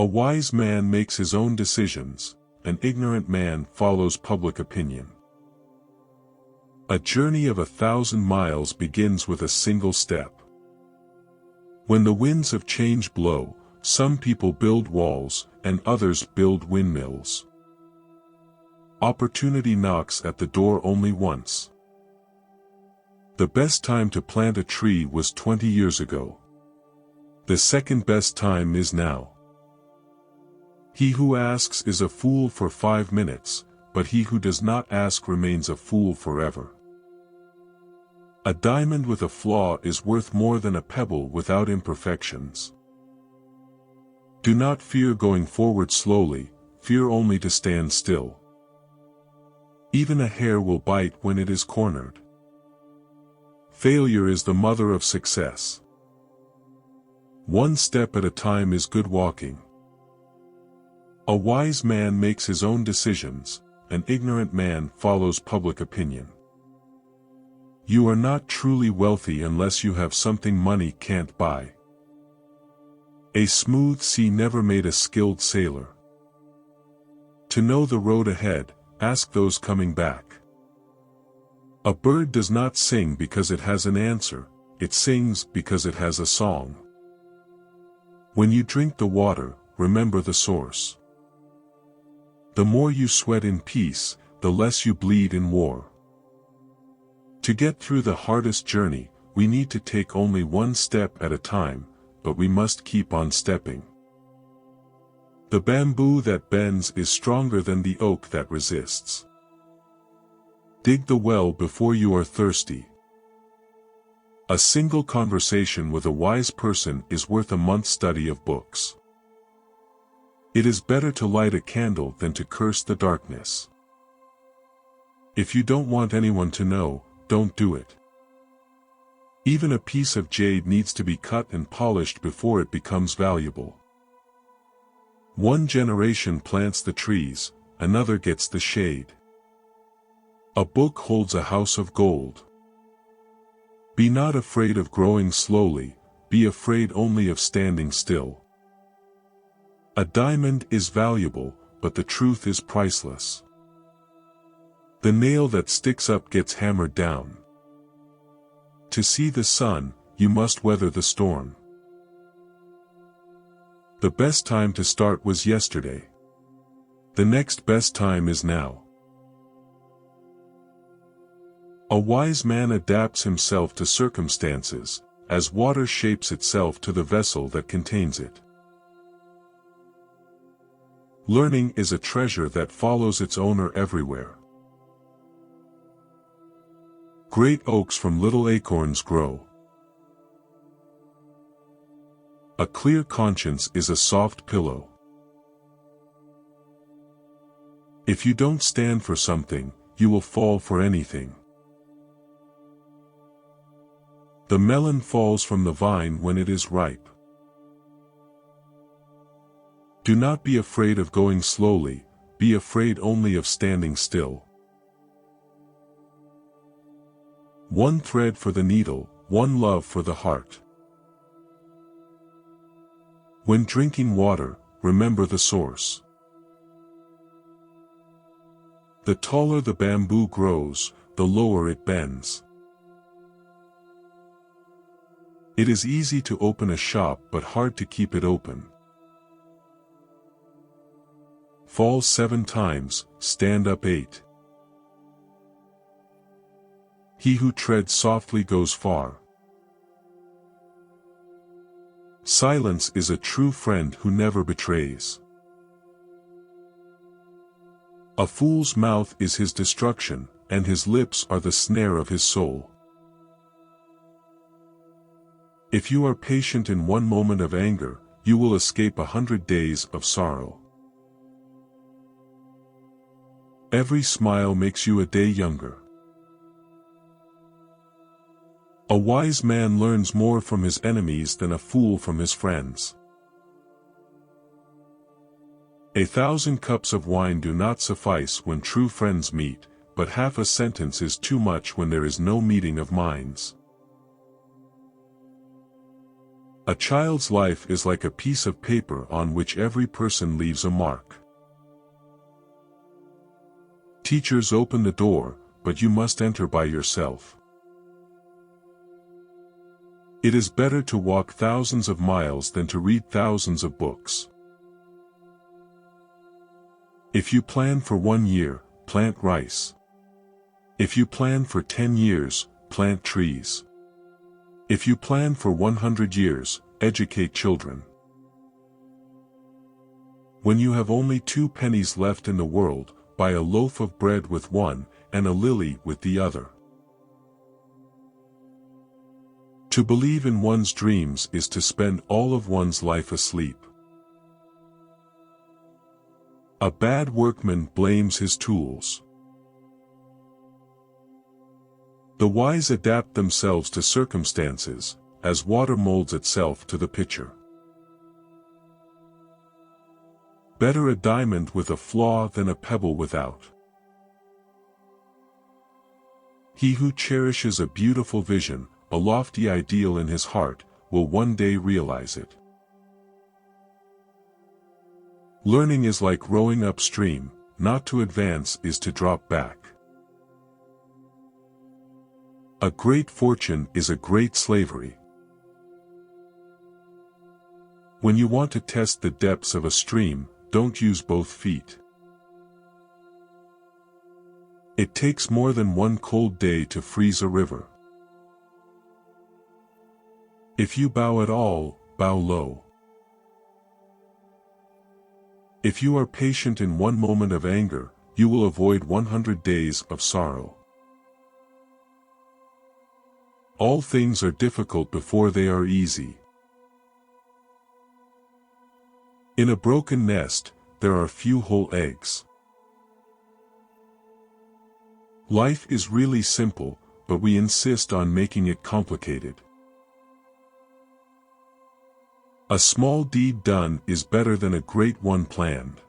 A wise man makes his own decisions, an ignorant man follows public opinion. A journey of 1,000 miles begins with a single step. When the winds of change blow, some people build walls, and others build windmills. Opportunity knocks at the door only once. The best time to plant a tree was 20 years ago. The second best time is now. He who asks is a fool for 5 minutes, but he who does not ask remains a fool forever. A diamond with a flaw is worth more than a pebble without imperfections. Do not fear going forward slowly, fear only to stand still. Even a hare will bite when it is cornered. Failure is the mother of success. One step at a time is good walking. A wise man makes his own decisions, an ignorant man follows public opinion. You are not truly wealthy unless you have something money can't buy. A smooth sea never made a skilled sailor. To know the road ahead, ask those coming back. A bird does not sing because it has an answer, it sings because it has a song. When you drink the water, remember the source. The more you sweat in peace, the less you bleed in war. To get through the hardest journey, we need to take only one step at a time, but we must keep on stepping. The bamboo that bends is stronger than the oak that resists. Dig the well before you are thirsty. A single conversation with a wise person is worth a month's study of books. It is better to light a candle than to curse the darkness. If you don't want anyone to know, don't do it. Even a piece of jade needs to be cut and polished before it becomes valuable. One generation plants the trees, another gets the shade. A book holds a house of gold. Be not afraid of growing slowly, be afraid only of standing still. A diamond is valuable, but the truth is priceless. The nail that sticks up gets hammered down. To see the sun, you must weather the storm. The best time to start was yesterday. The next best time is now. A wise man adapts himself to circumstances, as water shapes itself to the vessel that contains it. Learning is a treasure that follows its owner everywhere. Great oaks from little acorns grow. A clear conscience is a soft pillow. If you don't stand for something, you will fall for anything. The melon falls from the vine when it is ripe. Do not be afraid of going slowly, be afraid only of standing still. One thread for the needle, one love for the heart. When drinking water, remember the source. The taller the bamboo grows, the lower it bends. It is easy to open a shop but hard to keep it open. Fall 7 times, stand up 8. He who treads softly goes far. Silence is a true friend who never betrays. A fool's mouth is his destruction, and his lips are the snare of his soul. If you are patient in one moment of anger, you will escape 100 days of sorrow. Every smile makes you a day younger. A wise man learns more from his enemies than a fool from his friends. 1,000 cups of wine do not suffice when true friends meet, but half a sentence is too much when there is no meeting of minds. A child's life is like a piece of paper on which every person leaves a mark. Teachers open the door, but you must enter by yourself. It is better to walk thousands of miles than to read thousands of books. If you plan for 1 year, plant rice. If you plan for 10 years, plant trees. If you plan for 100 years, educate children. When you have only 2 pennies left in the world, buy a loaf of bread with one, and a lily with the other. To believe in one's dreams is to spend all of one's life asleep. A bad workman blames his tools. The wise adapt themselves to circumstances, as water molds itself to the pitcher. Better a diamond with a flaw than a pebble without. He who cherishes a beautiful vision, a lofty ideal in his heart, will one day realize it. Learning is like rowing upstream, not to advance is to drop back. A great fortune is a great slavery. When you want to test the depths of a stream, don't use both feet. It takes more than 1 cold day to freeze a river. If you bow at all, bow low. If you are patient in 1 moment of anger, you will avoid 100 days of sorrow. All things are difficult before they are easy. In a broken nest, there are few whole eggs. Life is really simple, but we insist on making it complicated. A small deed done is better than a great one planned.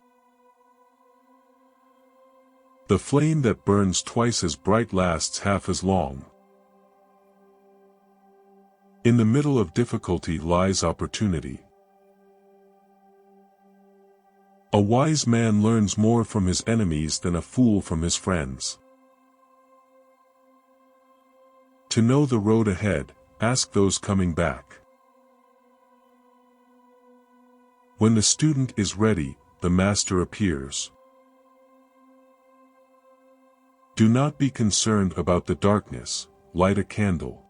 The flame that burns twice as bright lasts half as long. In the middle of difficulty lies opportunity. A wise man learns more from his enemies than a fool from his friends. To know the road ahead, ask those coming back. When the student is ready, the master appears. Do not be concerned about the darkness, light a candle.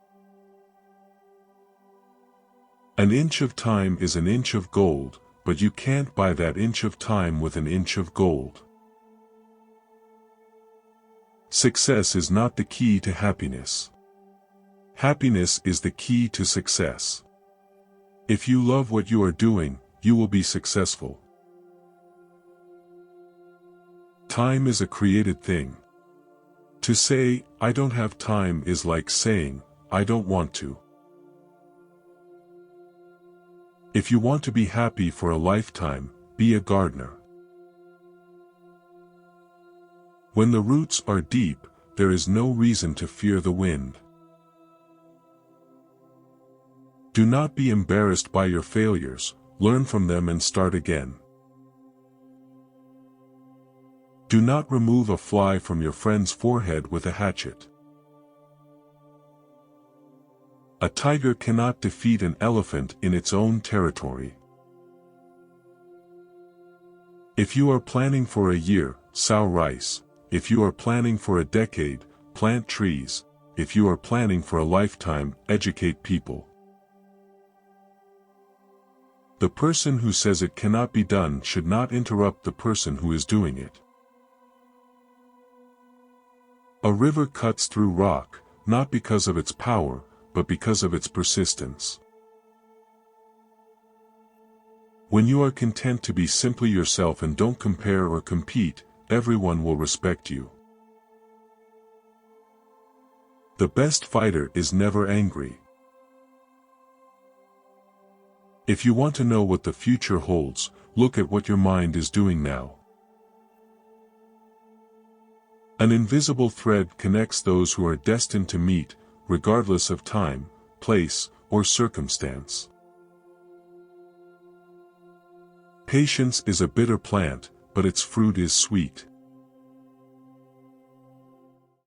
An inch of time is an inch of gold, but you can't buy that inch of time with an inch of gold. Success is not the key to happiness. Happiness is the key to success. If you love what you are doing, you will be successful. Time is a created thing. To say, "I don't have time" is like saying, "I don't want to." If you want to be happy for a lifetime, be a gardener. When the roots are deep, there is no reason to fear the wind. Do not be embarrassed by your failures, learn from them and start again. Do not remove a fly from your friend's forehead with a hatchet. A tiger cannot defeat an elephant in its own territory. If you are planning for a year, sow rice. If you are planning for a decade, plant trees. If you are planning for a lifetime, educate people. The person who says it cannot be done should not interrupt the person who is doing it. A river cuts through rock, not because of its power, but because of its persistence. When you are content to be simply yourself and don't compare or compete, everyone will respect you. The best fighter is never angry. If you want to know what the future holds, look at what your mind is doing now. An invisible thread connects those who are destined to meet, regardless of time, place, or circumstance. Patience is a bitter plant, but its fruit is sweet.